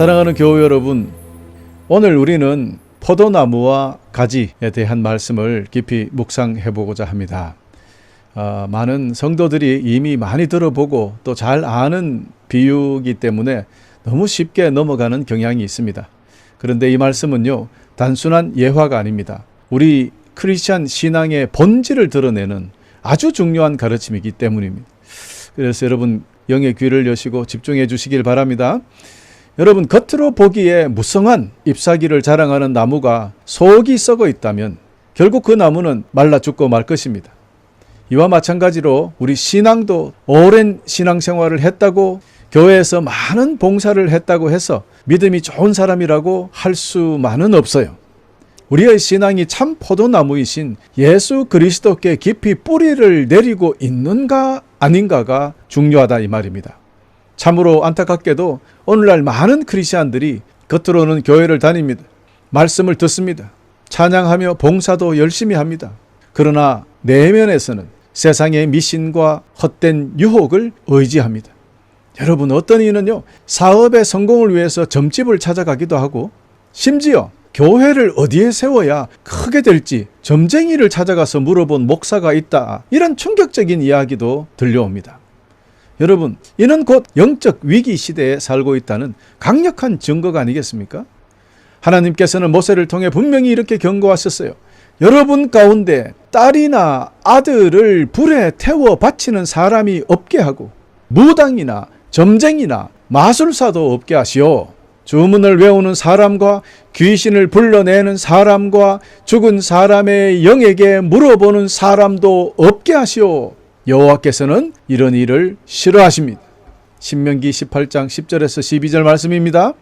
사랑하는 교우 여러분, 오늘 우리는 포도나무와 가지에 대한 말씀을 깊이 묵상해 보고자 합니다. 많은 성도들이 이미 많이 들어보고 또 잘 아는 비유이기 때문에 너무 쉽게 넘어가는 경향이 있습니다. 그런데 이 말씀은요, 단순한 예화가 아닙니다. 우리 크리스찬 신앙의 본질을 드러내는 아주 중요한 가르침이기 때문입니다. 그래서 여러분 영의 귀를 여시고 집중해 주시길 바랍니다. 여러분, 겉으로 보기에 무성한 잎사귀를 자랑하는 나무가 속이 썩어 있다면 결국 그 나무는 말라 죽고 말 것입니다. 이와 마찬가지로 우리 신앙도 오랜 신앙생활을 했다고, 교회에서 많은 봉사를 했다고 해서 믿음이 좋은 사람이라고 할 수만은 없어요. 우리의 신앙이 참 포도나무이신 예수 그리스도께 깊이 뿌리를 내리고 있는가 아닌가가 중요하다 이 말입니다. 참으로 안타깝게도 오늘날 많은 크리스찬들이 겉으로는 교회를 다닙니다. 말씀을 듣습니다. 찬양하며 봉사도 열심히 합니다. 그러나 내면에서는 세상의 미신과 헛된 유혹을 의지합니다. 여러분, 어떤 이는요, 사업의 성공을 위해서 점집을 찾아가기도 하고, 심지어 교회를 어디에 세워야 크게 될지 점쟁이를 찾아가서 물어본 목사가 있다, 이런 충격적인 이야기도 들려옵니다. 여러분, 이는 곧 영적 위기 시대에 살고 있다는 강력한 증거가 아니겠습니까? 하나님께서는 모세를 통해 분명히 이렇게 경고하셨어요. 여러분 가운데 딸이나 아들을 불에 태워 바치는 사람이 없게 하고, 무당이나 점쟁이나 마술사도 없게 하시오. 주문을 외우는 사람과 귀신을 불러내는 사람과 죽은 사람의 영에게 물어보는 사람도 없게 하시오. 여호와께서는 이런 일을 싫어하십니다. 신명기 18장 10절에서 12절 말씀입니다.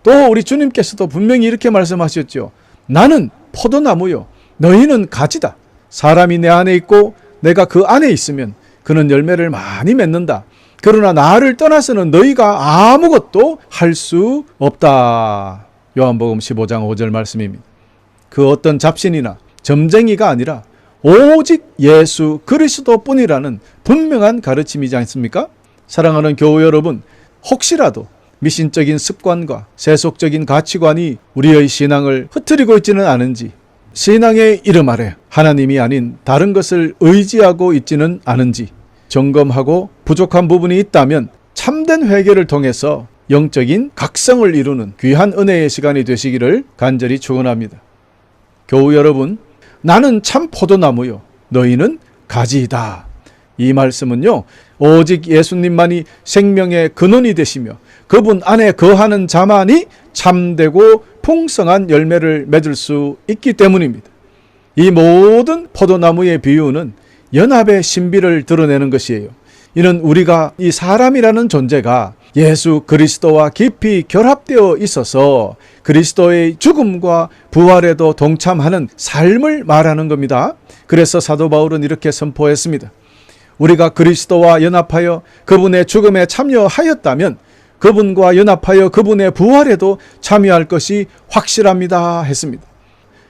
또 우리 주님께서도 분명히 이렇게 말씀하셨죠. 나는 포도나무요, 너희는 가지다. 사람이 내 안에 있고 내가 그 안에 있으면 그는 열매를 많이 맺는다. 그러나 나를 떠나서는 너희가 아무것도 할 수 없다. 요한복음 15장 5절 말씀입니다. 그 어떤 잡신이나 점쟁이가 아니라 오직 예수 그리스도뿐이라는 분명한 가르침이지 않습니까? 사랑하는 교우 여러분, 혹시라도 미신적인 습관과 세속적인 가치관이 우리의 신앙을 흐트리고 있지는 않은지, 신앙의 이름 아래 하나님이 아닌 다른 것을 의지하고 있지는 않은지 점검하고 부족한 부분이 있다면 참된 회개를 통해서 영적인 각성을 이루는 귀한 은혜의 시간이 되시기를 간절히 축원합니다. 교우 여러분, 나는 참 포도나무요, 너희는 가지이다. 이 말씀은요, 오직 예수님만이 생명의 근원이 되시며 그분 안에 거하는 자만이 참되고 풍성한 열매를 맺을 수 있기 때문입니다. 이 모든 포도나무의 비유는 연합의 신비를 드러내는 것이에요. 이는 우리가 이 사람이라는 존재가 예수 그리스도와 깊이 결합되어 있어서 그리스도의 죽음과 부활에도 동참하는 삶을 말하는 겁니다. 그래서 사도 바울은 이렇게 선포했습니다. 우리가 그리스도와 연합하여 그분의 죽음에 참여하였다면 그분과 연합하여 그분의 부활에도 참여할 것이 확실합니다 했습니다.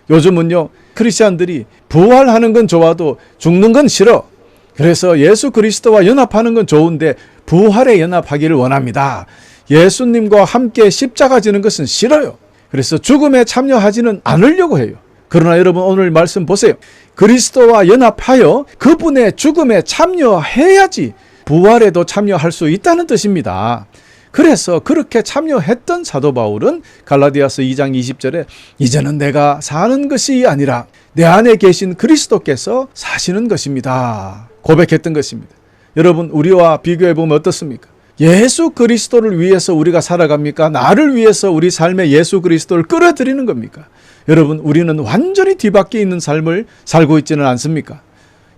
요즘은요, 크리스찬들이 부활하는 건 좋아도 죽는 건 싫어. 그래서 예수 그리스도와 연합하는 건 좋은데 부활에 연합하기를 원합니다. 예수님과 함께 십자가 지는 것은 싫어요. 그래서 죽음에 참여하지는 않으려고 해요. 그러나 여러분, 오늘 말씀 보세요. 그리스도와 연합하여 그분의 죽음에 참여해야지 부활에도 참여할 수 있다는 뜻입니다. 그래서 그렇게 참여했던 사도 바울은 갈라디아서 2장 20절에 이제는 내가 사는 것이 아니라 내 안에 계신 그리스도께서 사시는 것입니다 고백했던 것입니다. 여러분, 우리와 비교해 보면 어떻습니까? 예수 그리스도를 위해서 우리가 살아갑니까? 나를 위해서 우리 삶에 예수 그리스도를 끌어들이는 겁니까? 여러분, 우리는 완전히 뒤바뀌어 있는 삶을 살고 있지는 않습니까?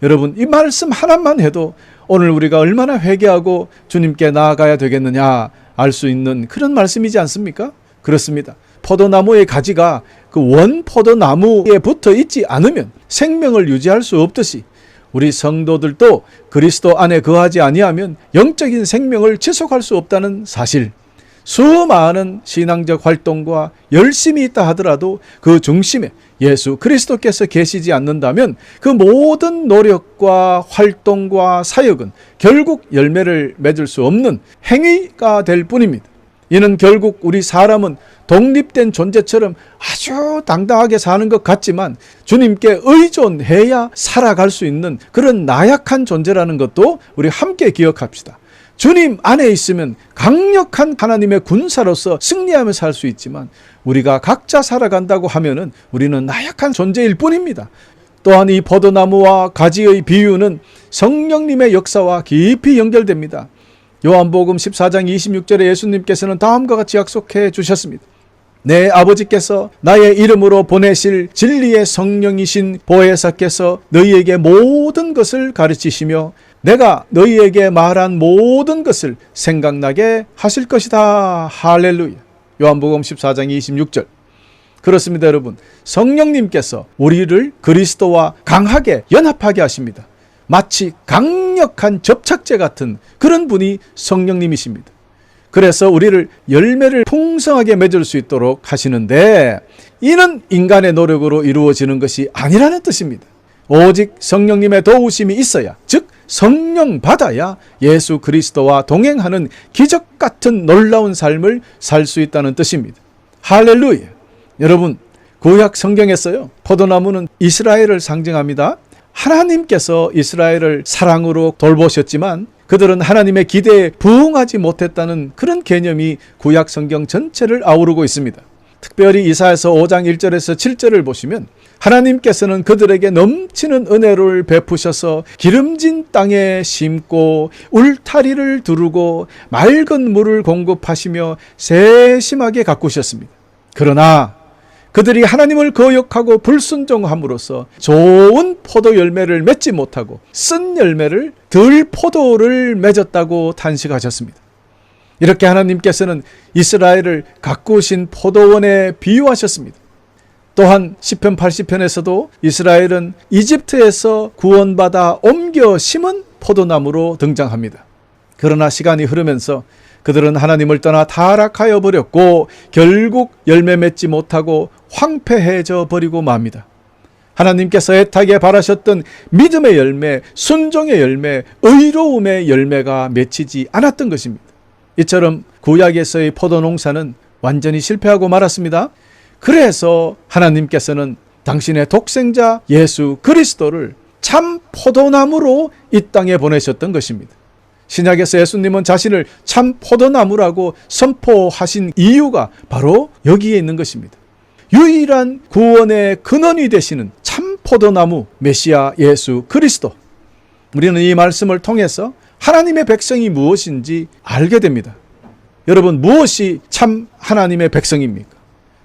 여러분, 이 말씀 하나만 해도 오늘 우리가 얼마나 회개하고 주님께 나아가야 되겠느냐 알 수 있는 그런 말씀이지 않습니까? 그렇습니다. 포도나무의 가지가 그 원 포도나무에 붙어 있지 않으면 생명을 유지할 수 없듯이 우리 성도들도 그리스도 안에 거하지 아니하면 영적인 생명을 지속할 수 없다는 사실, 수많은 신앙적 활동과 열심히 있다 하더라도 그 중심에 예수 그리스도께서 계시지 않는다면 그 모든 노력과 활동과 사역은 결국 열매를 맺을 수 없는 행위가 될 뿐입니다. 이는 결국 우리 사람은 독립된 존재처럼 아주 당당하게 사는 것 같지만 주님께 의존해야 살아갈 수 있는 그런 나약한 존재라는 것도 우리 함께 기억합시다. 주님 안에 있으면 강력한 하나님의 군사로서 승리하며 살 수 있지만 우리가 각자 살아간다고 하면은 우리는 나약한 존재일 뿐입니다. 또한 이 포도나무와 가지의 비유는 성령님의 역사와 깊이 연결됩니다. 요한복음 14장 26절에 예수님께서는 다음과 같이 약속해 주셨습니다. 내 아버지께서 나의 이름으로 보내실 진리의 성령이신 보혜사께서 너희에게 모든 것을 가르치시며 내가 너희에게 말한 모든 것을 생각나게 하실 것이다. 할렐루야. 요한복음 14장 26절. 그렇습니다, 여러분. 성령님께서 우리를 그리스도와 강하게 연합하게 하십니다. 마치 강력한 접착제 같은 그런 분이 성령님이십니다. 그래서 우리를 열매를 풍성하게 맺을 수 있도록 하시는데 이는 인간의 노력으로 이루어지는 것이 아니라는 뜻입니다. 오직 성령님의 도우심이 있어야, 즉 성령 받아야 예수 그리스도와 동행하는 기적 같은 놀라운 삶을 살 수 있다는 뜻입니다. 할렐루야. 여러분, 구약 성경에서요, 포도나무는 이스라엘을 상징합니다. 하나님께서 이스라엘을 사랑으로 돌보셨지만 그들은 하나님의 기대에 부응하지 못했다는 그런 개념이 구약 성경 전체를 아우르고 있습니다. 특별히 이사야서 5장 1절에서 7절을 보시면 하나님께서는 그들에게 넘치는 은혜를 베푸셔서 기름진 땅에 심고 울타리를 두르고 맑은 물을 공급하시며 세심하게 가꾸셨습니다. 그러나 그들이 하나님을 거역하고 불순종함으로써 좋은 포도 열매를 맺지 못하고 쓴 열매를 들 포도를 맺었다고 탄식하셨습니다. 이렇게 하나님께서는 이스라엘을 가꾸신 포도원에 비유하셨습니다. 또한 시편 80편에서도 이스라엘은 이집트에서 구원받아 옮겨 심은 포도나무로 등장합니다. 그러나 시간이 흐르면서 그들은 하나님을 떠나 타락하여 버렸고 결국 열매 맺지 못하고 황폐해져 버리고 맙니다. 하나님께서 애타게 바라셨던 믿음의 열매, 순종의 열매, 의로움의 열매가 맺히지 않았던 것입니다. 이처럼 구약에서의 포도 농사는 완전히 실패하고 말았습니다. 그래서 하나님께서는 당신의 독생자 예수 그리스도를 참 포도나무로 이 땅에 보내셨던 것입니다. 신약에서 예수님은 자신을 참 포도나무라고 선포하신 이유가 바로 여기에 있는 것입니다. 유일한 구원의 근원이 되시는 참 포도나무 메시아 예수 그리스도. 우리는 이 말씀을 통해서 하나님의 백성이 무엇인지 알게 됩니다. 여러분, 무엇이 참 하나님의 백성입니까?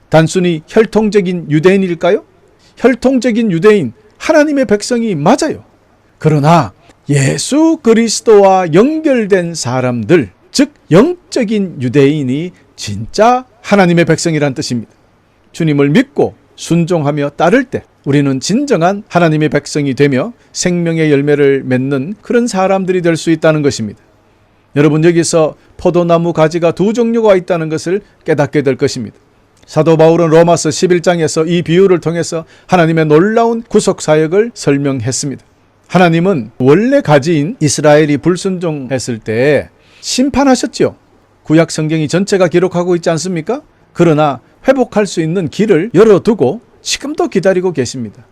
단순히 혈통적인 유대인일까요? 혈통적인 유대인, 하나님의 백성이 맞아요. 그러나 예수 그리스도와 연결된 사람들, 즉 영적인 유대인이 진짜 하나님의 백성이란 뜻입니다. 주님을 믿고 순종하며 따를 때 우리는 진정한 하나님의 백성이 되며 생명의 열매를 맺는 그런 사람들이 될 수 있다는 것입니다. 여러분, 여기서 포도나무 가지가 두 종류가 있다는 것을 깨닫게 될 것입니다. 사도 바울은 로마서 11장에서 이 비유를 통해서 하나님의 놀라운 구속 사역을 설명했습니다. 하나님은 원래 가지인 이스라엘이 불순종했을 때 심판하셨죠. 구약 성경이 전체가 기록하고 있지 않습니까? 그러나 회복할 수 있는 길을 열어두고 지금도 기다리고 계십니다.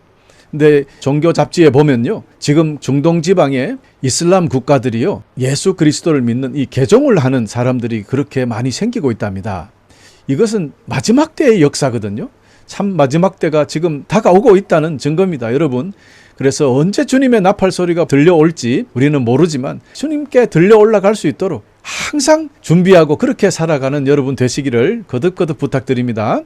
근데 종교 잡지에 보면요, 지금 중동 지방의 이슬람 국가들이요, 예수 그리스도를 믿는 이 개종을 하는 사람들이 그렇게 많이 생기고 있답니다. 이것은 마지막 때의 역사거든요. 참 마지막 때가 지금 다가오고 있다는 증거입니다, 여러분. 그래서 언제 주님의 나팔 소리가 들려올지 우리는 모르지만 주님께 들려 올라갈 수 있도록 항상 준비하고 그렇게 살아가는 여러분 되시기를 거듭거듭 부탁드립니다.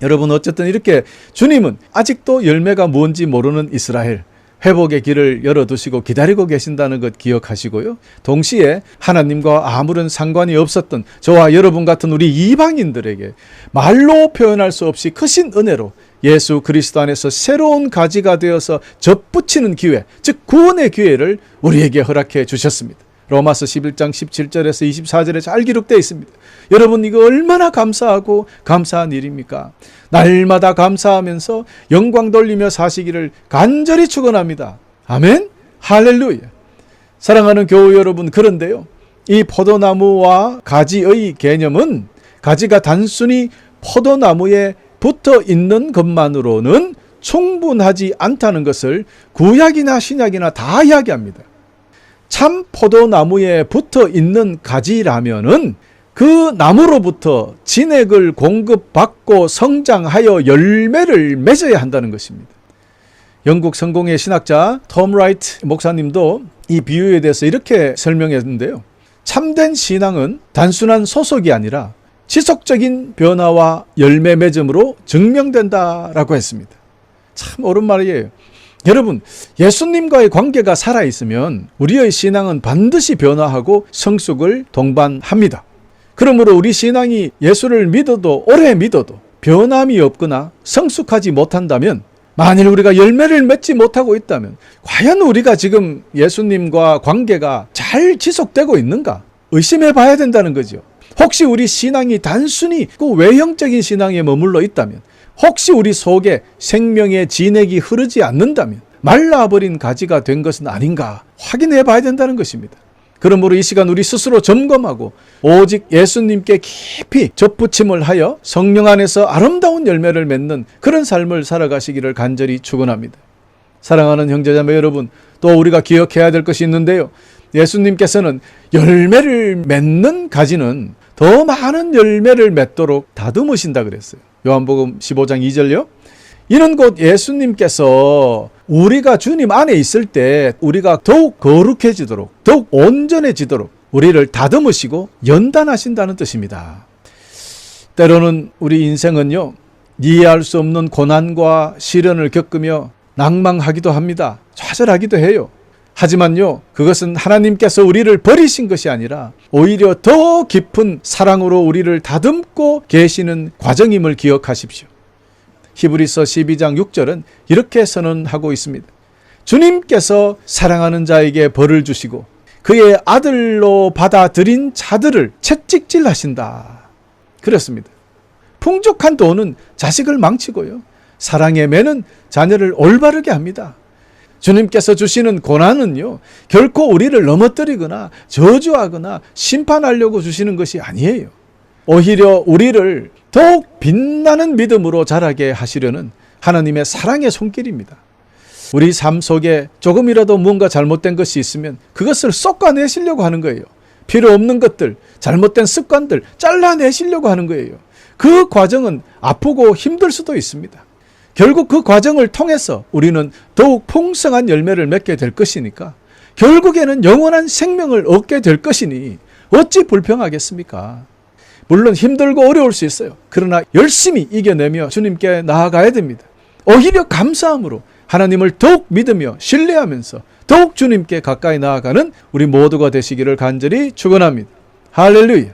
여러분, 어쨌든 이렇게 주님은 아직도 열매가 뭔지 모르는 이스라엘, 회복의 길을 열어두시고 기다리고 계신다는 것 기억하시고요. 동시에 하나님과 아무런 상관이 없었던 저와 여러분 같은 우리 이방인들에게 말로 표현할 수 없이 크신 은혜로 예수 그리스도 안에서 새로운 가지가 되어서 접붙이는 기회, 즉 구원의 기회를 우리에게 허락해 주셨습니다. 로마서 11장 17절에서 24절에 잘 기록되어 있습니다. 여러분, 이거 얼마나 감사하고 감사한 일입니까? 날마다 감사하면서 영광 돌리며 사시기를 간절히 축원합니다. 아멘. 할렐루야. 사랑하는 교우 여러분, 그런데요, 이 포도나무와 가지의 개념은 가지가 단순히 포도나무에 붙어 있는 것만으로는 충분하지 않다는 것을 구약이나 신약이나 다 이야기합니다. 참 포도나무에 붙어 있는 가지라면은 그 나무로부터 진액을 공급받고 성장하여 열매를 맺어야 한다는 것입니다. 영국 성공의 신학자 톰 라이트 목사님도 이 비유에 대해서 이렇게 설명했는데요. 참된 신앙은 단순한 소속이 아니라 지속적인 변화와 열매 맺음으로 증명된다라고 했습니다. 참 옳은 말이에요. 여러분, 예수님과의 관계가 살아있으면 우리의 신앙은 반드시 변화하고 성숙을 동반합니다. 그러므로 우리 신앙이 예수를 믿어도 오래 믿어도 변함이 없거나 성숙하지 못한다면, 만일 우리가 열매를 맺지 못하고 있다면 과연 우리가 지금 예수님과 관계가 잘 지속되고 있는가 의심해 봐야 된다는 거죠. 혹시 우리 신앙이 단순히 그 외형적인 신앙에 머물러 있다면, 혹시 우리 속에 생명의 진액이 흐르지 않는다면 말라버린 가지가 된 것은 아닌가 확인해 봐야 된다는 것입니다. 그러므로 이 시간 우리 스스로 점검하고 오직 예수님께 깊이 접붙임을 하여 성령 안에서 아름다운 열매를 맺는 그런 삶을 살아가시기를 간절히 축원합니다. 사랑하는 형제자매 여러분, 또 우리가 기억해야 될 것이 있는데요. 예수님께서는 열매를 맺는 가지는 더 많은 열매를 맺도록 다듬으신다 그랬어요. 요한복음 15장 2절요. 이는 곧 예수님께서 우리가 주님 안에 있을 때 우리가 더욱 거룩해지도록, 더욱 온전해지도록 우리를 다듬으시고 연단하신다는 뜻입니다. 때로는 우리 인생은요, 이해할 수 없는 고난과 시련을 겪으며 낭망하기도 합니다. 좌절하기도 해요. 하지만요, 그것은 하나님께서 우리를 버리신 것이 아니라 오히려 더 깊은 사랑으로 우리를 다듬고 계시는 과정임을 기억하십시오. 히브리서 12장 6절은 이렇게 선언하고 있습니다. 주님께서 사랑하는 자에게 벌을 주시고 그의 아들로 받아들인 자들을 채찍질하신다. 그렇습니다. 풍족한 돈은 자식을 망치고요, 사랑의 매는 자녀를 올바르게 합니다. 주님께서 주시는 고난은요, 결코 우리를 넘어뜨리거나 저주하거나 심판하려고 주시는 것이 아니에요. 오히려 우리를 더욱 빛나는 믿음으로 자라게 하시려는 하나님의 사랑의 손길입니다. 우리 삶 속에 조금이라도 뭔가 잘못된 것이 있으면 그것을 쏟아내시려고 하는 거예요. 필요 없는 것들, 잘못된 습관들 잘라내시려고 하는 거예요. 그 과정은 아프고 힘들 수도 있습니다. 결국 그 과정을 통해서 우리는 더욱 풍성한 열매를 맺게 될 것이니까, 결국에는 영원한 생명을 얻게 될 것이니 어찌 불평하겠습니까? 물론 힘들고 어려울 수 있어요. 그러나 열심히 이겨내며 주님께 나아가야 됩니다. 오히려 감사함으로 하나님을 더욱 믿으며 신뢰하면서 더욱 주님께 가까이 나아가는 우리 모두가 되시기를 간절히 축원합니다. 할렐루야.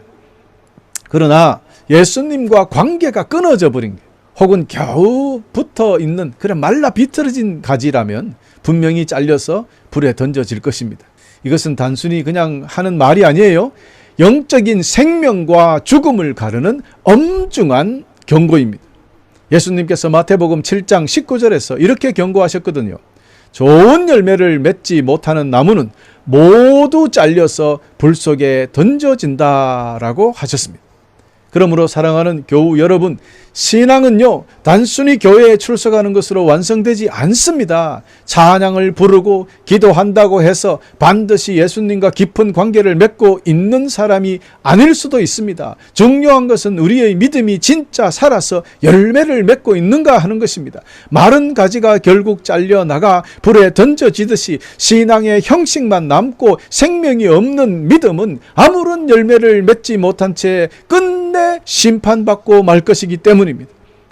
그러나 예수님과 관계가 끊어져 버린 게, 혹은 겨우 붙어 있는 그런 말라 비틀어진 가지라면 분명히 잘려서 불에 던져질 것입니다. 이것은 단순히 그냥 하는 말이 아니에요. 영적인 생명과 죽음을 가르는 엄중한 경고입니다. 예수님께서 마태복음 7장 19절에서 이렇게 경고하셨거든요. 좋은 열매를 맺지 못하는 나무는 모두 잘려서 불 속에 던져진다라고 하셨습니다. 그러므로 사랑하는 교우 여러분, 신앙은요, 단순히 교회에 출석하는 것으로 완성되지 않습니다. 찬양을 부르고 기도한다고 해서 반드시 예수님과 깊은 관계를 맺고 있는 사람이 아닐 수도 있습니다. 중요한 것은 우리의 믿음이 진짜 살아서 열매를 맺고 있는가 하는 것입니다. 마른 가지가 결국 잘려나가 불에 던져지듯이 신앙의 형식만 남고 생명이 없는 믿음은 아무런 열매를 맺지 못한 채 끝내 심판받고 말 것이기 때문입니다.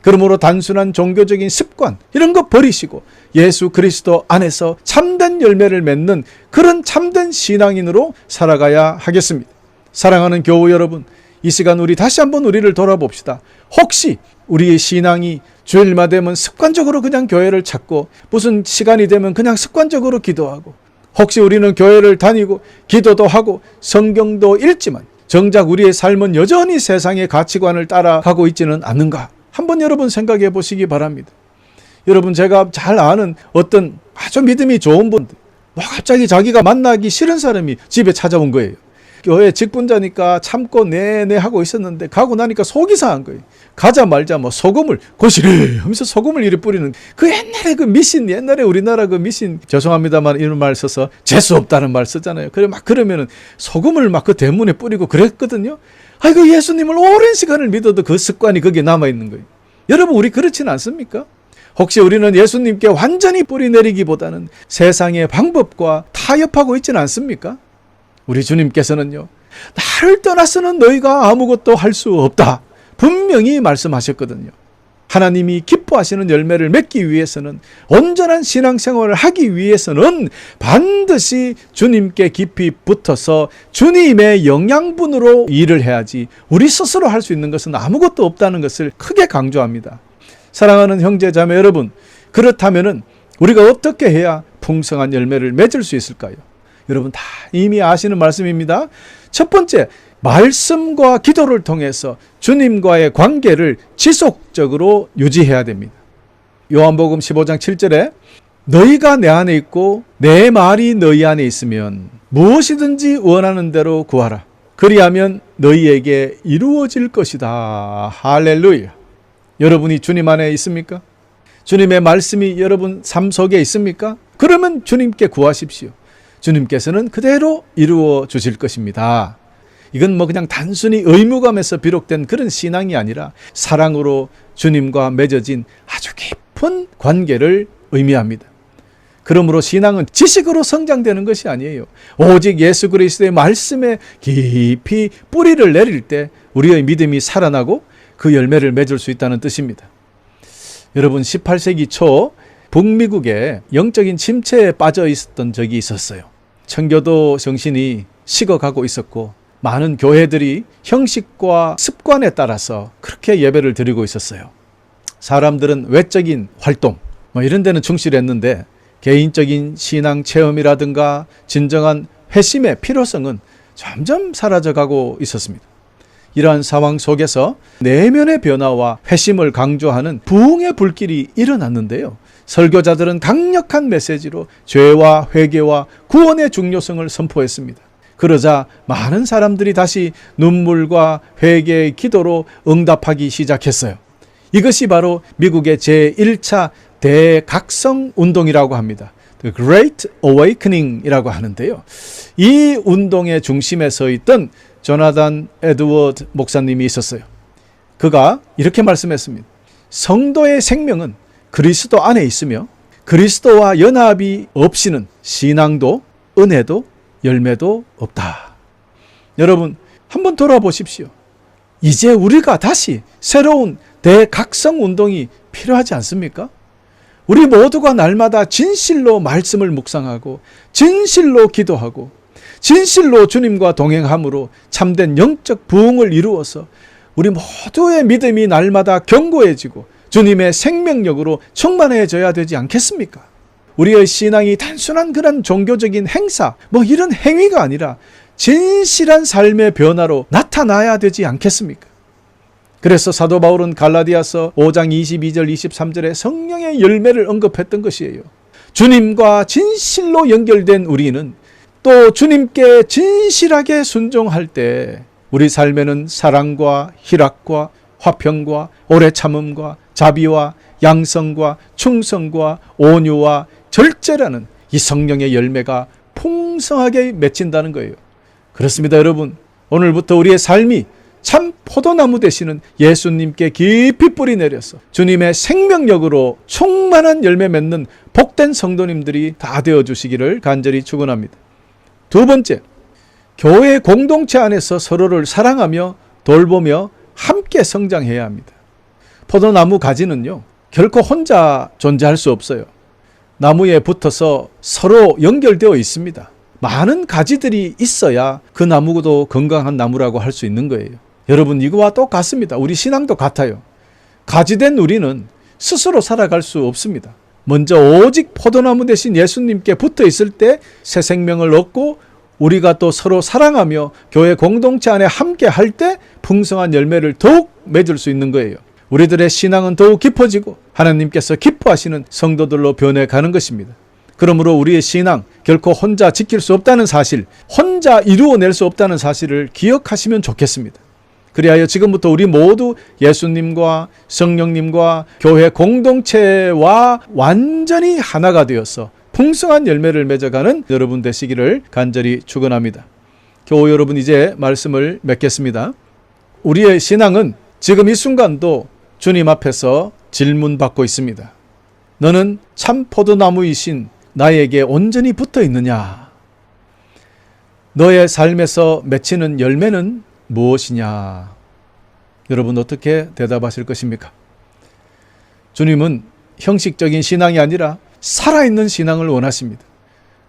그러므로 단순한 종교적인 습관 이런 거 버리시고 예수 그리스도 안에서 참된 열매를 맺는 그런 참된 신앙인으로 살아가야 하겠습니다. 사랑하는 교우 여러분, 이 시간 우리 다시 한번 우리를 돌아봅시다. 혹시 우리의 신앙이 주일마다 되면 습관적으로 그냥 교회를 찾고 무슨 시간이 되면 그냥 습관적으로 기도하고, 혹시 우리는 교회를 다니고 기도도 하고 성경도 읽지만 정작 우리의 삶은 여전히 세상의 가치관을 따라가고 있지는 않는가? 한번 여러분 생각해 보시기 바랍니다. 여러분, 제가 잘 아는 어떤 아주 믿음이 좋은 분들, 갑자기 자기가 만나기 싫은 사람이 집에 찾아온 거예요. 교회 직분자니까 참고 내내 하고 있었는데 가고 나니까 속이 상한 거예요. 가자마자 뭐 소금을 고시래 하면서 소금을 이리 뿌리는 그 옛날에 그 미신, 옛날에 우리나라 그 미신, 죄송합니다만 이런 말 써서 재수 없다는 말 쓰잖아요. 그래 막 그러면은 소금을 막 그 대문에 뿌리고 그랬거든요. 아이고, 예수님을 오랜 시간을 믿어도 그 습관이 거기에 남아 있는 거예요. 여러분, 우리 그렇지는 않습니까? 혹시 우리는 예수님께 완전히 뿌리 내리기보다는 세상의 방법과 타협하고 있지는 않습니까? 우리 주님께서는요, 나를 떠나서는 너희가 아무것도 할 수 없다, 분명히 말씀하셨거든요. 하나님이 기뻐하시는 열매를 맺기 위해서는, 온전한 신앙생활을 하기 위해서는 반드시 주님께 깊이 붙어서 주님의 영양분으로 일을 해야지, 우리 스스로 할 수 있는 것은 아무것도 없다는 것을 크게 강조합니다. 사랑하는 형제 자매 여러분, 그렇다면 우리가 어떻게 해야 풍성한 열매를 맺을 수 있을까요? 여러분 다 이미 아시는 말씀입니다. 첫 번째, 말씀과 기도를 통해서 주님과의 관계를 지속적으로 유지해야 됩니다. 요한복음 15장 7절에 너희가 내 안에 있고 내 말이 너희 안에 있으면 무엇이든지 원하는 대로 구하라. 그리하면 너희에게 이루어질 것이다. 할렐루야. 여러분이 주님 안에 있습니까? 주님의 말씀이 여러분 삶 속에 있습니까? 그러면 주님께 구하십시오. 주님께서는 그대로 이루어 주실 것입니다. 이건 뭐 그냥 단순히 의무감에서 비롯된 그런 신앙이 아니라 사랑으로 주님과 맺어진 아주 깊은 관계를 의미합니다. 그러므로 신앙은 지식으로 성장되는 것이 아니에요. 오직 예수 그리스도의 말씀에 깊이 뿌리를 내릴 때 우리의 믿음이 살아나고 그 열매를 맺을 수 있다는 뜻입니다. 여러분, 18세기 초 북미국에 영적인 침체에 빠져 있었던 적이 있었어요. 청교도 정신이 식어가고 있었고 많은 교회들이 형식과 습관에 따라서 그렇게 예배를 드리고 있었어요. 사람들은 외적인 활동 이런 데는 충실했는데 개인적인 신앙 체험이라든가 진정한 회심의 필요성은 점점 사라져가고 있었습니다. 이러한 상황 속에서 내면의 변화와 회심을 강조하는 부흥의 불길이 일어났는데요. 설교자들은 강력한 메시지로 죄와 회개와 구원의 중요성을 선포했습니다. 그러자 많은 사람들이 다시 눈물과 회개의 기도로 응답하기 시작했어요. 이것이 바로 미국의 제1차 대각성 운동이라고 합니다. The Great Awakening이라고 하는데요. 이 운동의 중심에 서 있던 조나단 에드워드 목사님이 있었어요. 그가 이렇게 말씀했습니다. 성도의 생명은 그리스도 안에 있으며 그리스도와 연합이 없이는 신앙도 은혜도 열매도 없다. 여러분, 한번 돌아보십시오. 이제 우리가 다시 새로운 대각성 운동이 필요하지 않습니까? 우리 모두가 날마다 진실로 말씀을 묵상하고 진실로 기도하고 진실로 주님과 동행함으로 참된 영적 부흥을 이루어서 우리 모두의 믿음이 날마다 견고해지고 주님의 생명력으로 충만해져야 되지 않겠습니까? 우리의 신앙이 단순한 그런 종교적인 행사, 이런 행위가 아니라 진실한 삶의 변화로 나타나야 되지 않겠습니까? 그래서 사도 바울은 갈라디아서 5장 22절 23절에 성령의 열매를 언급했던 것이에요. 주님과 진실로 연결된 우리는 또 주님께 진실하게 순종할 때 우리 삶에는 사랑과 희락과 화평과 오래 참음과 자비와 양성과 충성과 온유와 절제라는 이 성령의 열매가 풍성하게 맺힌다는 거예요. 그렇습니다, 여러분. 오늘부터 우리의 삶이 참 포도나무 되시는 예수님께 깊이 뿌리 내려서 주님의 생명력으로 충만한 열매 맺는 복된 성도님들이 다 되어주시기를 간절히 축원합니다. 두 번째, 교회 공동체 안에서 서로를 사랑하며 돌보며 함께 성장해야 합니다. 포도나무 가지는요, 결코 혼자 존재할 수 없어요. 나무에 붙어서 서로 연결되어 있습니다. 많은 가지들이 있어야 그 나무도 건강한 나무라고 할 수 있는 거예요. 여러분, 이거와 똑같습니다. 우리 신앙도 같아요. 가지된 우리는 스스로 살아갈 수 없습니다. 먼저 오직 포도나무 대신 예수님께 붙어 있을 때 새 생명을 얻고 우리가 또 서로 사랑하며 교회 공동체 안에 함께 할 때 풍성한 열매를 더욱 맺을 수 있는 거예요. 우리들의 신앙은 더욱 깊어지고 하나님께서 기뻐하시는 성도들로 변해가는 것입니다. 그러므로 우리의 신앙 결코 혼자 지킬 수 없다는 사실, 혼자 이루어낼 수 없다는 사실을 기억하시면 좋겠습니다. 그리하여 지금부터 우리 모두 예수님과 성령님과 교회 공동체와 완전히 하나가 되어서 풍성한 열매를 맺어가는 여러분 되시기를 간절히 축원합니다. 교우 여러분, 이제 말씀을 맺겠습니다. 우리의 신앙은 지금 이 순간도 주님 앞에서 질문받고 있습니다. 너는 참 포도나무이신 나에게 온전히 붙어 있느냐? 너의 삶에서 맺히는 열매는 무엇이냐? 여러분 어떻게 대답하실 것입니까? 주님은 형식적인 신앙이 아니라 살아있는 신앙을 원하십니다.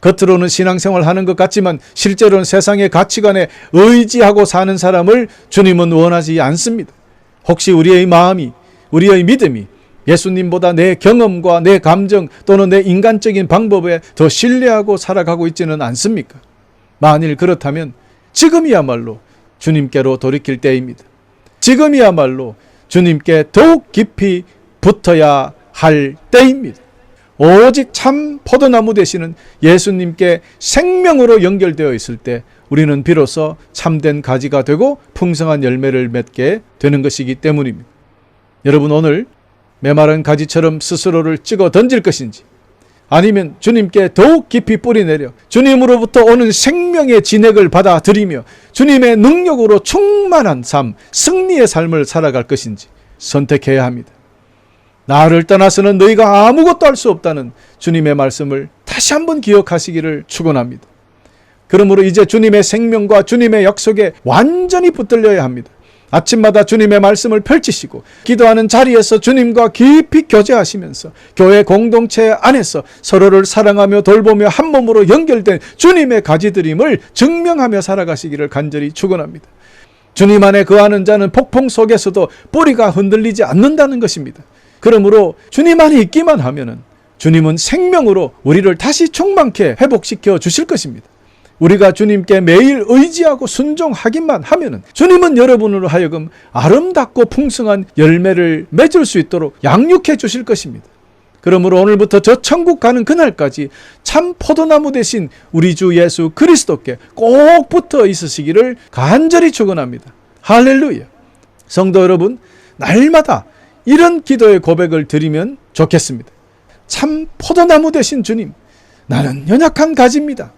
겉으로는 신앙생활 하는 것 같지만 실제로는 세상의 가치관에 의지하고 사는 사람을 주님은 원하지 않습니다. 혹시 우리의 마음이, 우리의 믿음이 예수님보다 내 경험과 내 감정 또는 내 인간적인 방법에 더 신뢰하고 살아가고 있지는 않습니까? 만일 그렇다면 지금이야말로 주님께로 돌이킬 때입니다. 지금이야말로 주님께 더욱 깊이 붙어야 할 때입니다. 오직 참 포도나무 되시는 예수님께 생명으로 연결되어 있을 때 우리는 비로소 참된 가지가 되고 풍성한 열매를 맺게 되는 것이기 때문입니다. 여러분, 오늘 메마른 가지처럼 스스로를 찍어 던질 것인지, 아니면 주님께 더욱 깊이 뿌리내려 주님으로부터 오는 생명의 진액을 받아들이며 주님의 능력으로 충만한 삶, 승리의 삶을 살아갈 것인지 선택해야 합니다. 나를 떠나서는 너희가 아무것도 할 수 없다는 주님의 말씀을 다시 한번 기억하시기를 축원합니다. 그러므로 이제 주님의 생명과 주님의 약속에 완전히 붙들려야 합니다. 아침마다 주님의 말씀을 펼치시고 기도하는 자리에서 주님과 깊이 교제하시면서 교회 공동체 안에서 서로를 사랑하며 돌보며 한 몸으로 연결된 주님의 가지들임을 증명하며 살아가시기를 간절히 축원합니다. 주님 안에 거하는 자는 폭풍 속에서도 뿌리가 흔들리지 않는다는 것입니다. 그러므로 주님 안에 있기만 하면은 주님은 생명으로 우리를 다시 충만케 회복시켜 주실 것입니다. 우리가 주님께 매일 의지하고 순종하기만 하면은 주님은 여러분으로 하여금 아름답고 풍성한 열매를 맺을 수 있도록 양육해 주실 것입니다. 그러므로 오늘부터 저 천국 가는 그날까지 참 포도나무 대신 우리 주 예수 그리스도께 꼭 붙어 있으시기를 간절히 축원합니다. 할렐루야. 성도 여러분, 날마다 이런 기도의 고백을 드리면 좋겠습니다. 참 포도나무 되신 주님, 나는 연약한 가지입니다.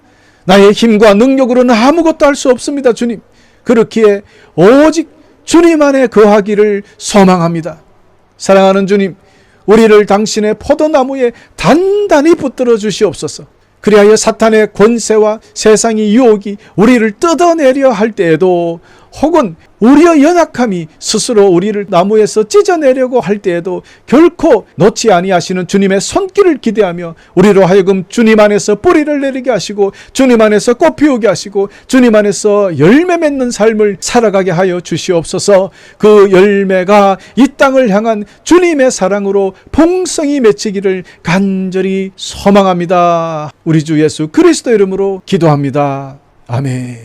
나의 힘과 능력으로는 아무것도 할 수 없습니다. 주님, 그렇기에 오직 주님 안에 거하기를 소망합니다. 사랑하는 주님, 우리를 당신의 포도나무에 단단히 붙들어 주시옵소서. 그리하여 사탄의 권세와 세상의 유혹이 우리를 뜯어내려 할 때에도, 혹은 우리의 연약함이 스스로 우리를 나무에서 찢어내려고 할 때에도 결코 놓지 아니하시는 주님의 손길을 기대하며 우리로 하여금 주님 안에서 뿌리를 내리게 하시고 주님 안에서 꽃 피우게 하시고 주님 안에서 열매 맺는 삶을 살아가게 하여 주시옵소서. 그 열매가 이 땅을 향한 주님의 사랑으로 풍성히 맺히기를 간절히 소망합니다. 우리 주 예수 그리스도 이름으로 기도합니다. 아멘.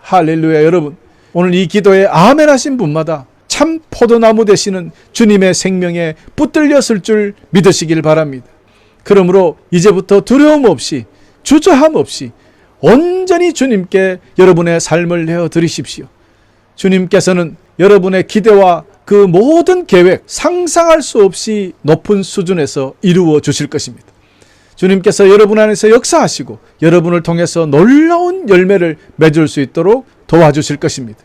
할렐루야. 여러분, 오늘 이 기도에 아멘 하신 분마다 참 포도나무 되시는 주님의 생명에 붙들렸을 줄 믿으시길 바랍니다. 그러므로 이제부터 두려움 없이, 주저함 없이 온전히 주님께 여러분의 삶을 내어드리십시오. 주님께서는 여러분의 기대와 그 모든 계획, 상상할 수 없이 높은 수준에서 이루어 주실 것입니다. 주님께서 여러분 안에서 역사하시고 여러분을 통해서 놀라운 열매를 맺을 수 있도록 도와주실 것입니다.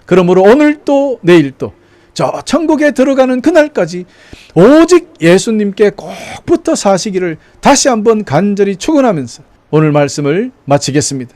그러므로 오늘도 내일도 저 천국에 들어가는 그날까지 오직 예수님께 꼭 붙어 사시기를 다시 한번 간절히 축원하면서 오늘 말씀을 마치겠습니다.